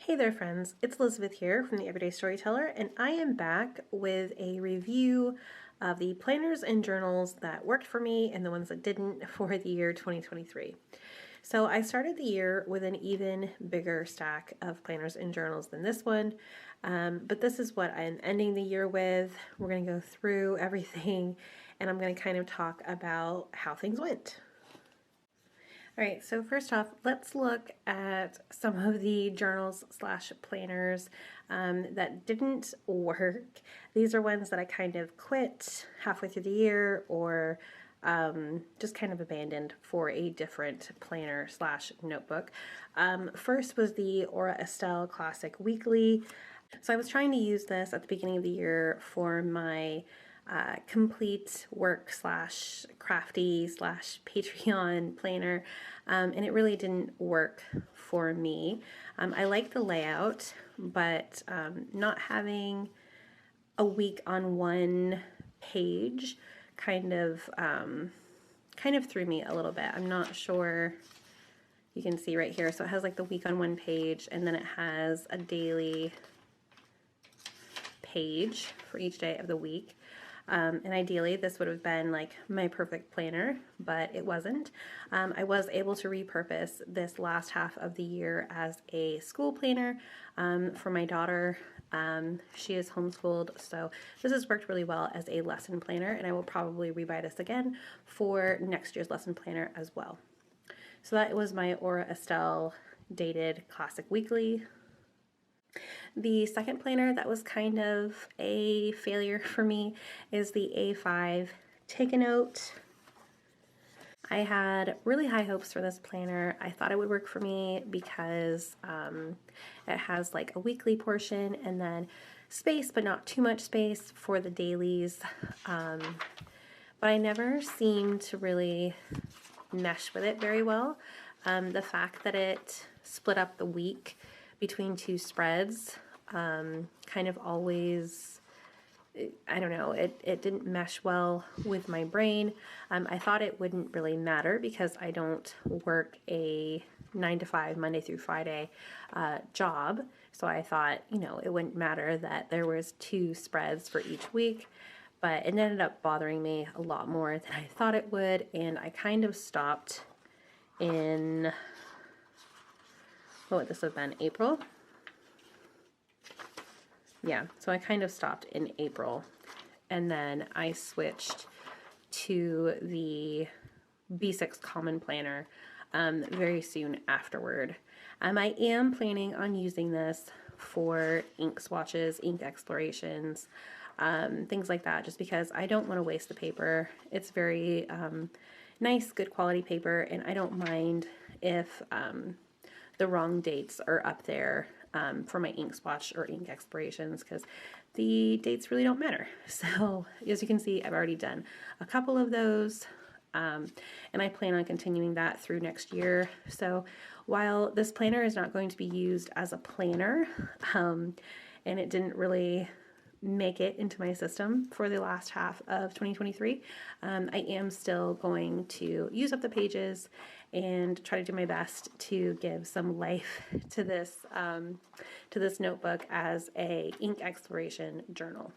Hey there friends, it's Elizabeth here from the Everyday Storyteller, and I am back with a review of the planners and journals that worked for me and the ones that didn't for the year 2023. So I started the year with an even bigger stack of planners and journals than this one, but this is what I'm ending the year with. We're going to go through everything and I'm going to kind of talk about how things went. All right, so first off, let's look at some of the journals slash planners that didn't work. These are ones that I kind of quit halfway through the year or just kind of abandoned for a different planner slash notebook. First was the Estelle Classic Weekly. So I was trying to use this at the beginning of the year for my complete work slash crafty slash Patreon planner, and it really didn't work for me. I like the layout, but not having a week on one page kind of threw me a little bit. I'm not sure. You can see right here, so it has like the week on one page, and then it has a daily page for each day of the week. And ideally this would have been like my perfect planner, but it wasn't. I was able to repurpose this last half of the year as a school planner for my daughter. She is homeschooled, so this has worked really well as a lesson planner, and I will probably rebuy this again for next year's lesson planner as well. So that was my Aura Estelle Dated Classic Weekly. The second planner that was kind of a failure for me is the A5 Take a Note. I had really high hopes for this planner. I thought it would work for me because it has like a weekly portion and then space, but not too much space for the dailies. But I never seemed to really mesh with it very well. The fact that it split up the week between two spreads kind of always, I don't know, it didn't mesh well with my brain. I thought it wouldn't really matter because I don't work a 9 to 5 Monday through Friday job, so I thought, you know, it wouldn't matter that there was two spreads for each week, but it ended up bothering me a lot more than I thought it would, and I kind of stopped in, what would this have been, April? Yeah, so I kind of stopped in April, and then I switched to the B6 Common Planner very soon afterward. I am planning on using this for ink swatches, ink explorations, things like that, just because I don't want to waste the paper. It's very nice, good quality paper, and I don't mind if the wrong dates are up there for my ink swatch or ink explorations, because the dates really don't matter. So as you can see, I've already done a couple of those, and I plan on continuing that through next year. So while this planner is not going to be used as a planner, and it didn't really make it into my system for the last half of 2023, I am still going to use up the pages and try to do my best to give some life to this notebook as a ink exploration journal.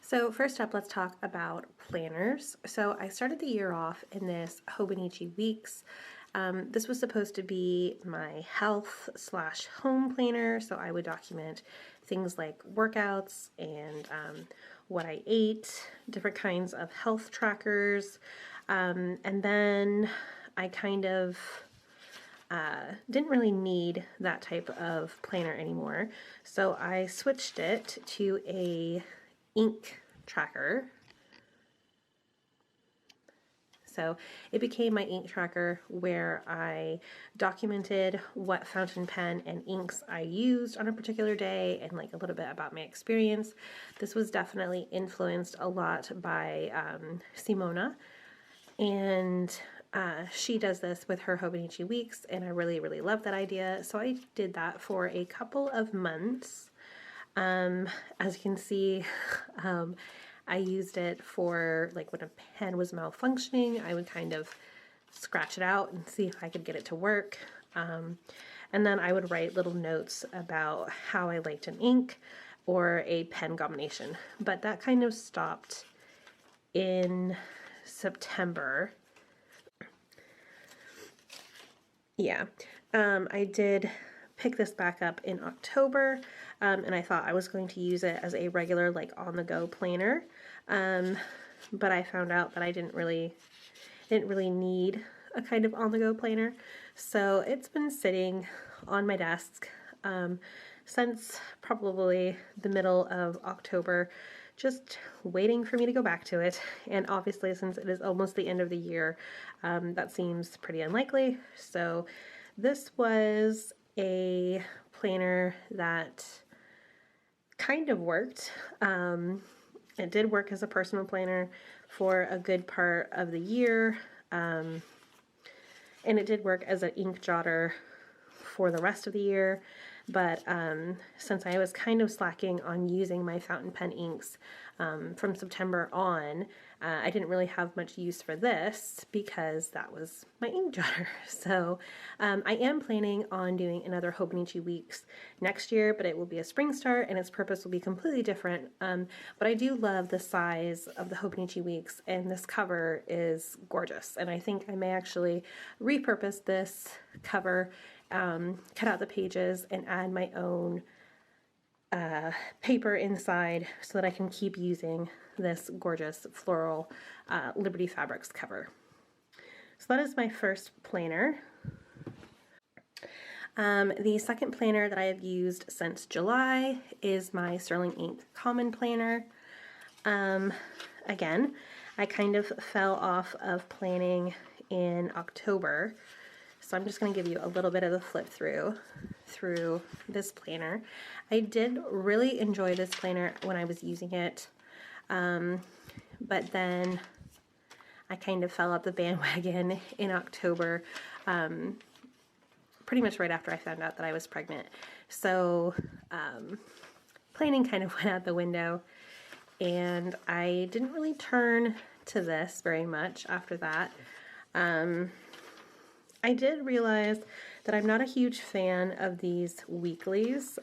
So first up, let's talk about planners. So I started the year off in this Hobonichi Weeks. This was supposed to be my health slash home planner, so I would document things like workouts and what I ate, different kinds of health trackers, and then I kind of didn't really need that type of planner anymore, so I switched it to a ink tracker. So it became my ink tracker where I documented what fountain pen and inks I used on a particular day and like a little bit about my experience. This was definitely influenced a lot by Simona, and she does this with her Hobonichi Weeks, and I really, really love that idea. So I did that for a couple of months. As you can see, I used it for like when a pen was malfunctioning, I would kind of scratch it out and see if I could get it to work. and then I would write little notes about how I liked an ink or a pen combination. But that kind of stopped in September. Yeah, I did pick this back up in October, and I thought I was going to use it as a regular, like, on-the-go planner, but I found out that I didn't really need a kind of on-the-go planner, so it's been sitting on my desk since probably the middle of October, just waiting for me to go back to it. And obviously, since it is almost the end of the year, that seems pretty unlikely. So this was a planner that kind of worked. It did work as a personal planner for a good part of the year, and it did work as an ink jotter for the rest of the year. But since I was kind of slacking on using my fountain pen inks from September on, I didn't really have much use for this because that was my ink jotter. So I am planning on doing another Hobonichi Weeks next year, but it will be a spring start and its purpose will be completely different. But I do love the size of the Hobonichi Weeks, and this cover is gorgeous. And I think I may actually repurpose this cover, cut out the pages, and add my own paper inside so that I can keep using this gorgeous floral Liberty Fabrics cover. So that is my first planner. The second planner that I have used since July is my Sterling Ink Common Planner. Again, I kind of fell off of planning in October, so I'm just going to give you a little bit of the flip through this planner. I did really enjoy this planner when I was using it, but then I kind of fell off the bandwagon in October, pretty much right after I found out that I was pregnant. So planning kind of went out the window, and I didn't really turn to this very much after that. I did realize that I'm not a huge fan of these weeklies.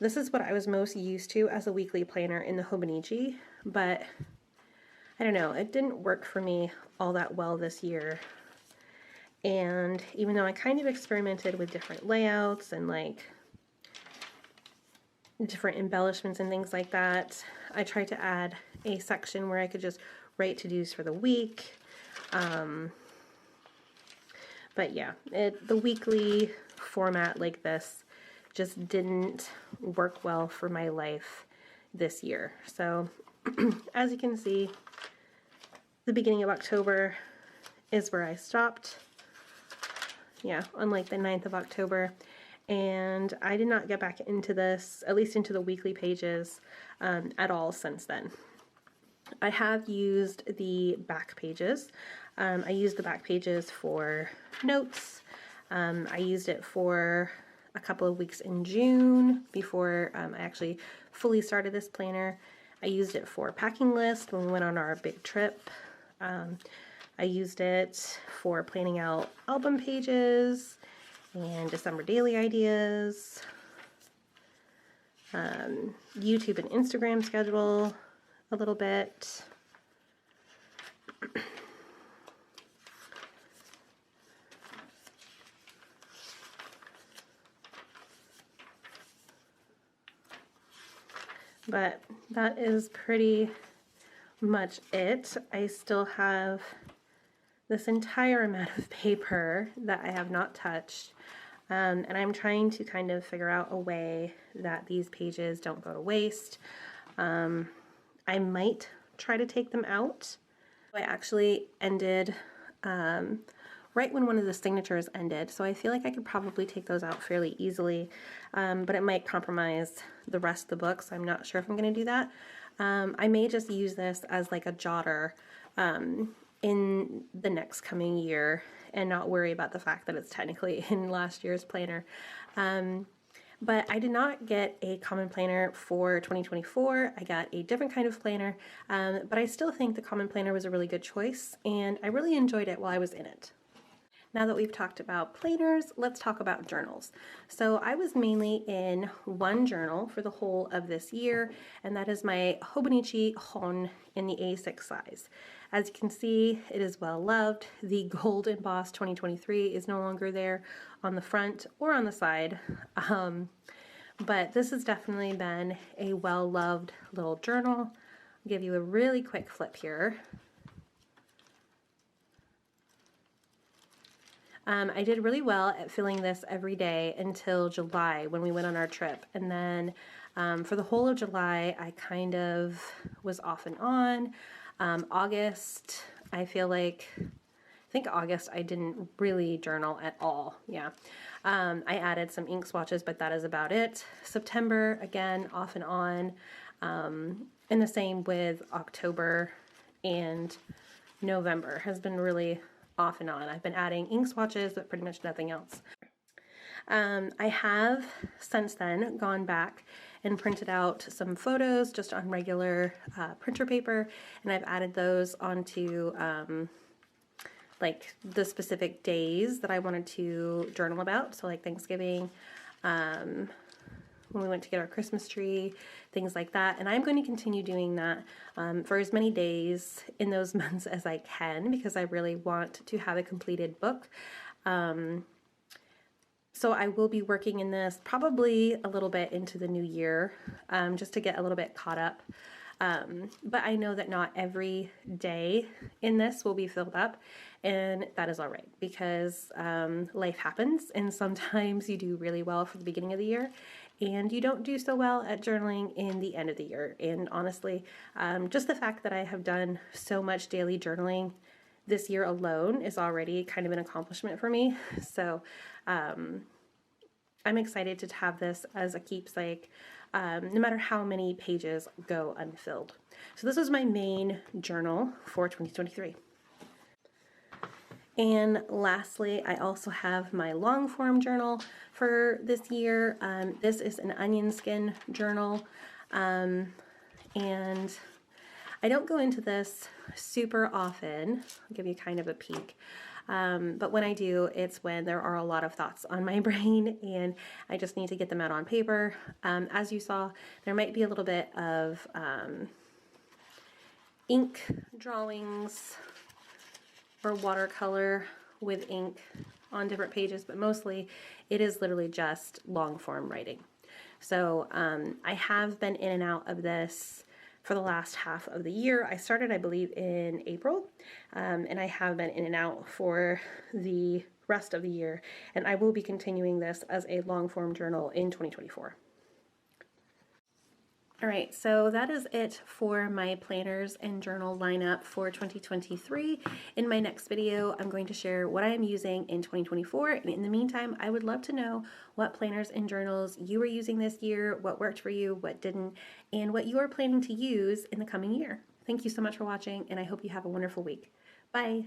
This is what I was most used to as a weekly planner in the Hobonichi, but I don't know, it didn't work for me all that well this year. And even though I kind of experimented with different layouts and like different embellishments and things like that, I tried to add a section where I could just write to-dos for the week. But yeah, the weekly format like this just didn't work well for my life this year. So as you can see, the beginning of October is where I stopped. Yeah, on like the 9th of October. And I did not get back into this, at least into the weekly pages, at all since then. I have used the back pages. I used the back pages for notes. I used it for a couple of weeks in June before I actually fully started this planner. I used it for packing list when we went on our big trip. I used it for planning out album pages and December daily ideas, YouTube and Instagram schedule a little bit. But that is pretty much it. I still have this entire amount of paper that I have not touched, and I'm trying to kind of figure out a way that these pages don't go to waste. I might try to take them out. I actually ended right when one of the signatures ended, so I feel like I could probably take those out fairly easily, but it might compromise the rest of the book, so I'm not sure if I'm going to do that. I may just use this as like a jotter in the next coming year and not worry about the fact that it's technically in last year's planner. But I did not get a common planner for 2024. I got a different kind of planner, but I still think the common planner was a really good choice, and I really enjoyed it while I was in it. Now that we've talked about planners, let's talk about journals. So I was mainly in one journal for the whole of this year, and that is my Hobonichi Hon in the A6 size. As you can see, it is well loved. The gold embossed 2023 is no longer there on the front or on the side, but this has definitely been a well-loved little journal. I'll give you a really quick flip here. I did really well at filling this every day until July when we went on our trip. And then for the whole of July, I kind of was off and on. August, I think August I didn't really journal at all. Yeah. I added some ink swatches, but that is about it. September, again, off and on. And the same with October and November has been really off and on. I've been adding ink swatches, but pretty much nothing else. I have since then gone back and printed out some photos just on regular printer paper, and I've added those onto like the specific days that I wanted to journal about. So like Thanksgiving, when we went to get our Christmas tree, things like that. And I'm going to continue doing that for as many days in those months as I can, because I really want to have a completed book. So I will be working in this probably a little bit into the new year, just to get a little bit caught up. But I know that not every day in this will be filled up, and that is all right, because life happens, and sometimes you do really well for the beginning of the year, and you don't do so well at journaling in the end of the year. And honestly, just the fact that I have done so much daily journaling this year alone is already kind of an accomplishment for me. So I'm excited to have this as a keepsake, no matter how many pages go unfilled. So this was my main journal for 2023. And lastly, I also have my long form journal for this year. This is an onion skin journal, and I don't go into this super often. I'll give you kind of a peek. But when I do, it's when there are a lot of thoughts on my brain and I just need to get them out on paper. As you saw, there might be a little bit of ink drawings or watercolor with ink on different pages, but mostly it is literally just long form writing. So I have been in and out of this for the last half of the year. I started, I believe, in April, and I have been in and out for the rest of the year, and I will be continuing this as a long form journal in 2024. All right, so that is it for my planners and journal lineup for 2023. In my next video, I'm going to share what I am using in 2024. And in the meantime, I would love to know what planners and journals you were using this year, what worked for you, what didn't, and what you are planning to use in the coming year. Thank you so much for watching, and I hope you have a wonderful week. Bye.